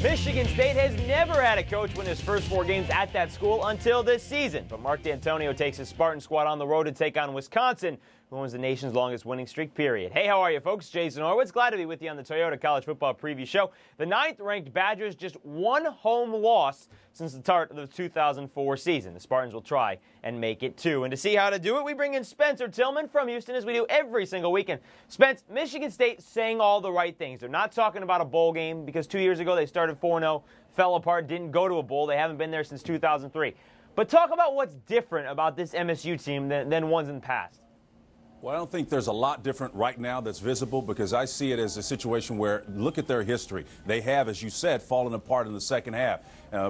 Michigan State has never had a coach win his first 4 games at that school until this season. But Mark D'Antonio takes his Spartan squad on the road to take on Wisconsin, who owns the nation's longest winning streak, period. Hey, how are you, folks? Jason Horowitz, glad to be with you on the Toyota College Football Preview Show. The 9th-ranked Badgers just one home loss since the start of the 2004 season. The Spartans will try and make it 2. And to see how to do it, we bring in Spencer Tillman from Houston, as we do every single weekend. Spence, Michigan State saying all the right things. They're not talking about a bowl game because 2 years ago they started 4-0, fell apart, didn't go to a bowl. They haven't been there since 2003. But talk about what's different about this MSU team than ones in the past. Well, I don't think there's a lot different right now that's visible, because I see it as a situation where, look at their history. They have, as you said, fallen apart in the second half.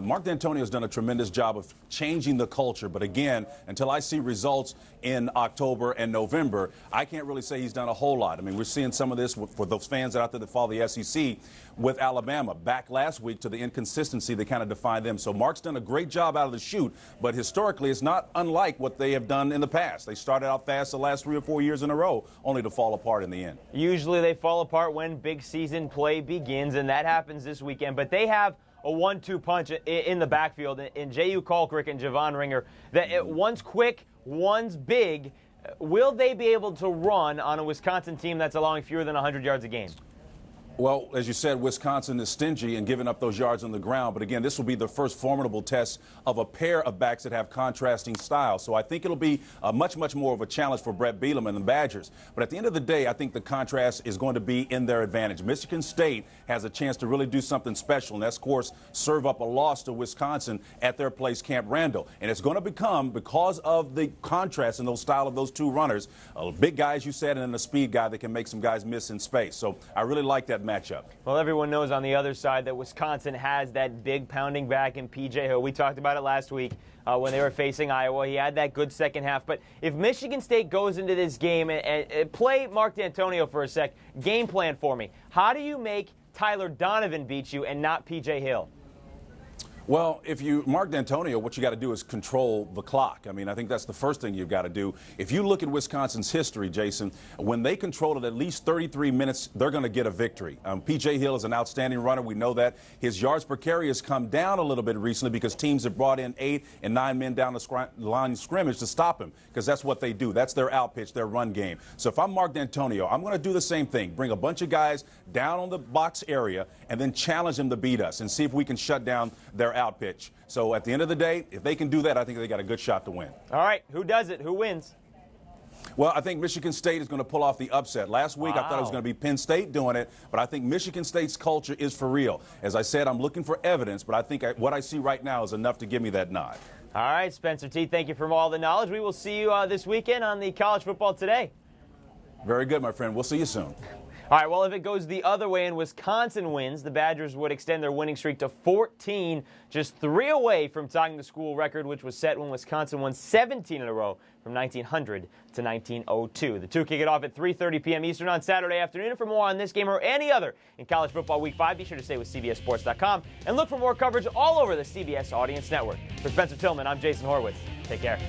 Mark D'Antonio has done a tremendous job of changing the culture. But again, until I see results in October and November, I can't really say he's done a whole lot. I mean, we're seeing some of this for those fans out there that follow the SEC with Alabama. Back last week to the inconsistency that kind of defined them. So Mark's done a great job out of the chute, but historically it's not unlike what they have done in the past. They started out fast the last 3 or 4 years in a row, only to fall apart in the end. Usually they fall apart when big season play begins, and that happens this weekend. But they have a 1-2 punch in the backfield in J.U. Colcrick and Javon Ringer. One's quick, one's big. Will they be able to run on a Wisconsin team that's allowing fewer than 100 yards a game? Well, as you said, Wisconsin is stingy in giving up those yards on the ground. But again, this will be the first formidable test of a pair of backs that have contrasting styles. So I think it'll be much more of a challenge for Brett Bielema and the Badgers. But at the end of the day, I think the contrast is going to be in their advantage. Michigan State has a chance to really do something special, and that's, of course, serve up a loss to Wisconsin at their place, Camp Randall. And it's going to become, because of the contrast in those style of those two runners, a big guy, as you said, and then a speed guy that can make some guys miss in space. So I really like that matchup. Well, everyone knows on the other side that Wisconsin has that big pounding back in P.J. Hill. We talked about it last week when they were facing Iowa. He had that good second half. But if Michigan State goes into this game and play Mark D'Antonio for a sec, game plan for me. How do you make Tyler Donovan beat you and not P.J. Hill? Well, if you Mark D'Antonio, what you got to do is control the clock. I mean, I think that's the first thing you've got to do. If you look at Wisconsin's history, Jason, when they control it at least 33 minutes, they're going to get a victory. P.J. Hill is an outstanding runner. We know that. His yards per carry has come down a little bit recently because teams have brought in 8 and 9 men down the line of scrimmage to stop him, because that's what they do. That's their out pitch, their run game. So if I'm Mark D'Antonio, I'm going to do the same thing. Bring a bunch of guys down on the box area and then challenge them to beat us and see if we can shut down their out pitch. So at the end of the day, if they can do that, I think they got a good shot to win. All right, who does it? Who wins? Well, I think Michigan State is going to pull off the upset. Last week, I thought it was going to be Penn State doing it, but I think Michigan State's culture is for real. As I said, I'm looking for evidence, but I think what I see right now is enough to give me that nod. All right, Spencer T., thank you for all the knowledge. We will see you this weekend on the College Football Today. Very good, my friend. We'll see you soon. All right, well, if it goes the other way and Wisconsin wins, the Badgers would extend their winning streak to 14, just 3 away from tying the school record, which was set when Wisconsin won 17 in a row from 1900 to 1902. The two kick it off at 3:30 p.m. Eastern on Saturday afternoon. And for more on this game or any other in college football Week 5, be sure to stay with CBSSports.com and look for more coverage all over the CBS Audience Network. For Spencer Tillman, I'm Jason Horowitz. Take care.